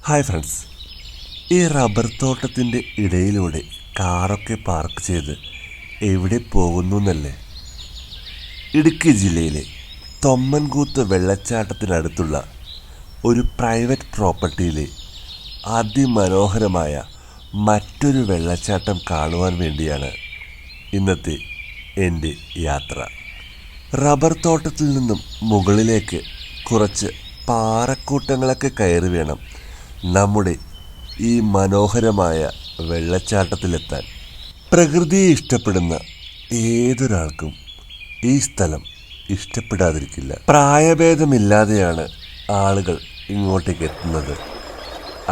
Hi friends, ഈ rubber തോട്ടത്തിൻ്റെ ഇടയിലൂടെ കാറൊക്കെ പാർക്ക് ചെയ്ത് എവിടെ പോകുന്നു എന്നല്ലേ? ഇടുക്കി ജില്ലയിലെ തൊമ്മൻകൂത്ത് വെള്ളച്ചാട്ടത്തിനടുത്തുള്ള ഒരു പ്രൈവറ്റ് പ്രോപ്പർട്ടിയിലെ അതിമനോഹരമായ മറ്റൊരു വെള്ളച്ചാട്ടം കാണുവാൻ വേണ്ടിയാണ് ഇന്നത്തെ എൻ്റെ യാത്ര. റബ്ബർ തോട്ടത്തിൽ നിന്നും മുകളിലേക്ക് കുറച്ച് പാറക്കൂട്ടങ്ങളൊക്കെ കയറി വേണം നമ്മുടെ ഈ മനോഹരമായ വെള്ളച്ചാട്ടത്തിലെത്താൻ. പ്രകൃതിയെ ഇഷ്ടപ്പെടുന്ന ഏതൊരാൾക്കും ഈ സ്ഥലം ഇഷ്ടപ്പെടാതിരിക്കില്ല. പ്രായഭേദമില്ലാതെയാണ് ആളുകൾ ഇങ്ങോട്ടേക്ക് എത്തുന്നത്.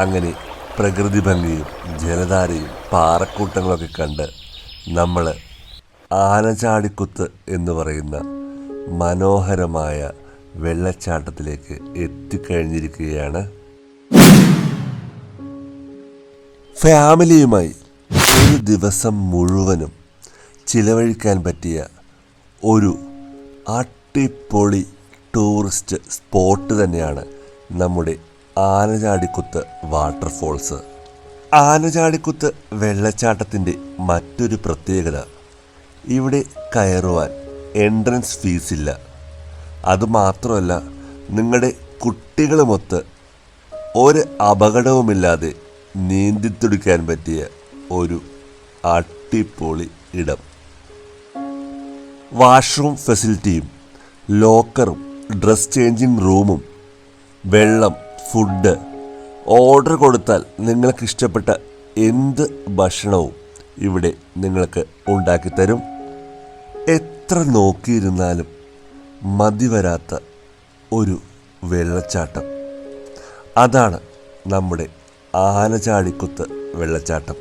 അങ്ങനെ പ്രകൃതി ഭംഗിയും ജലധാരയും പാറക്കൂട്ടങ്ങളൊക്കെ കണ്ട് നമ്മൾ ആനചാടിക്കുത്ത് എന്ന് പറയുന്ന മനോഹരമായ വെള്ളച്ചാട്ടത്തിലേക്ക് എത്തിക്കഴിഞ്ഞിരിക്കുകയാണ്. ഫാമിലിയുമായി ഒരു ദിവസം മുഴുവനും ചിലവഴിക്കാൻ പറ്റിയ ഒരു അടിപൊളി ടൂറിസ്റ്റ് സ്പോട്ട് തന്നെയാണ് നമ്മുടെ ആനചാടിക്കുത്ത് വാട്ടർഫോൾസ്. ആനചാടിക്കുത്ത് വെള്ളച്ചാട്ടത്തിൻ്റെ മറ്റൊരു പ്രത്യേകത, ഇവിടെ കയറുവാൻ എൻട്രൻസ് ഫീസില്ല. അതുമാത്രമല്ല, നിങ്ങളുടെ കുട്ടികളുമൊത്ത് ഒരു അപകടവുമില്ലാതെ നീന്തിത്തുടിക്കാൻ പറ്റിയ ഒരു അടിപൊളി ഇടം. വാഷ്റൂം ഫെസിലിറ്റിയും ലോക്കറും ഡ്രസ് ചേഞ്ചിങ് റൂമും വെള്ളം, ഫുഡ് ഓർഡർ കൊടുത്താൽ നിങ്ങൾക്ക് ഇഷ്ടപ്പെട്ട എന്ത് ഭക്ഷണവും ഇവിടെ നിങ്ങൾക്ക് ഉണ്ടാക്കിത്തരും. എത്ര നോക്കിയിരുന്നാലും മതി വരാത്ത ഒരു വെള്ളച്ചാട്ടം, അതാണ് നമ്മുടെ ആനചാടിക്കുത്ത് വെള്ളച്ചാട്ടം.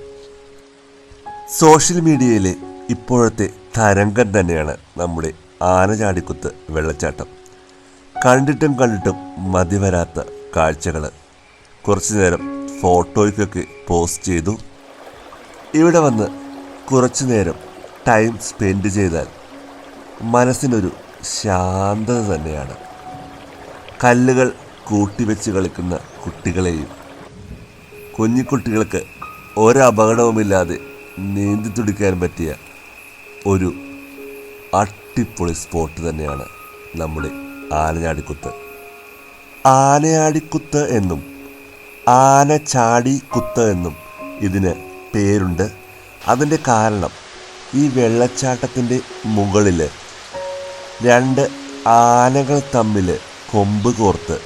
സോഷ്യൽ മീഡിയയിലെ ഇപ്പോഴത്തെ തരംഗം തന്നെയാണ് നമ്മുടെ ആനചാടിക്കുത്ത് വെള്ളച്ചാട്ടം. കണ്ടിട്ടും മതി വരാത്ത കാഴ്ചകൾ. കുറച്ചു നേരം ഫോട്ടോയ്ക്കൊക്കെ പോസ്റ്റ് ചെയ്തു. ഇവിടെ വന്ന് കുറച്ചു നേരം ടൈം സ്പെൻഡ് ചെയ്താൽ മനസ്സിനൊരു ശാന്തത തന്നെയാണ്. കല്ലുകൾ കൂട്ടിവെച്ച് കളിക്കുന്ന കുട്ടികളെയും കുഞ്ഞിക്കുട്ടികൾക്ക് ഒരപകടവുമില്ലാതെ നീന്തി തുടിക്കാൻ പറ്റിയ ഒരു അടിപൊളി സ്പോട്ട് തന്നെയാണ് നമ്മുടെ ആനചാടിക്കുത്ത്. ആനയാടിക്കുത്ത് എന്നും ആനചാടിക്കുത്ത് എന്നും ഇതിന് പേരുണ്ട്. അതിൻ്റെ കാരണം, ഈ വെള്ളച്ചാട്ടത്തിൻ്റെ മുകളിൽ രണ്ട് ആനകൾ തമ്മിൽ കൊമ്പ് കോർത്ത്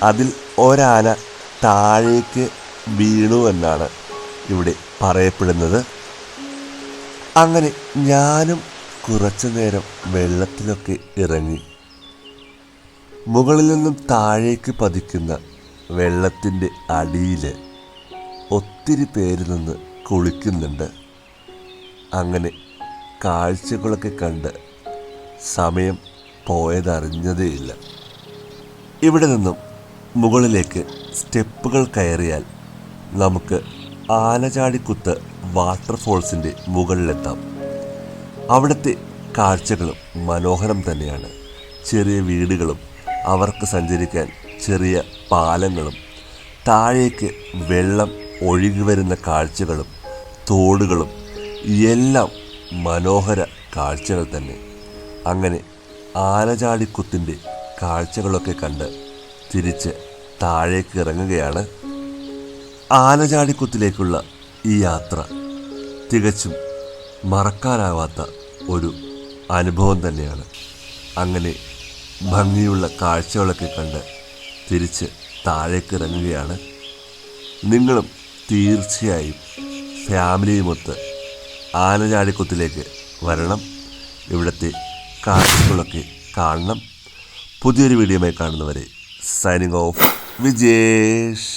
അതിൽ ഒരാന താഴേക്ക് വീണു എന്നാണ് ഇവിടെ പറയപ്പെടുന്നത്. അങ്ങനെ ഞാനും കുറച്ചു നേരം വെള്ളത്തിലൊക്കെ ഇറങ്ങി മുകളിൽ നിന്നും താഴേക്ക് പതിക്കുന്ന വെള്ളത്തിൻ്റെ അടിയിൽ ഒത്തിരി പേര് നിന്ന് കുളിക്കുന്നുണ്ട്. അങ്ങനെ കാഴ്ചകളൊക്കെ കണ്ട് സമയം പോയതറിഞ്ഞതേയില്ല. ഇവിടെ നിന്നും മുകളിലേക്ക് സ്റ്റെപ്പുകൾ കയറിയാൽ നമുക്ക് ആനചാടിക്കുത്ത് വാട്ടർഫോൾസിൻ്റെ മുകളിലെത്താം. അവിടുത്തെ കാഴ്ചകളും മനോഹരം തന്നെയാണ്. ചെറിയ വീടുകളും അവർക്ക് സഞ്ചരിക്കാൻ ചെറിയ പാലങ്ങളും താഴേക്ക് വെള്ളം ഒഴുകി വരുന്ന കാഴ്ചകളും തോടുകളും എല്ലാം മനോഹര കാഴ്ചകൾ തന്നെ. അങ്ങനെ ആനചാടിക്കുത്തിൻ്റെ കാഴ്ചകളൊക്കെ കണ്ട് തിരിച്ച് താഴേക്ക് ഇറങ്ങുകയാണ്. ആനചാടിക്കുത്തിലേക്കുള്ള ഈ യാത്ര തികച്ചും മറക്കാനാവാത്ത ഒരു അനുഭവം തന്നെയാണ്. അങ്ങനെ ഭംഗിയുള്ള കാഴ്ചകളൊക്കെ കണ്ട് തിരിച്ച് താഴേക്ക് ഇറങ്ങുകയാണ്. നിങ്ങളും തീർച്ചയായും ഫാമിലിയുമൊത്ത് ആനചാടിക്കുത്തിലേക്ക് വരണം. ഇവിടുത്തെ കാഴ്ചകളൊക്കെ കാണണം. പുതിയൊരു വീഡിയോയുമായി കാണുന്നവരെ സൈനിങ് ഓഫ്, വിജേഷ്.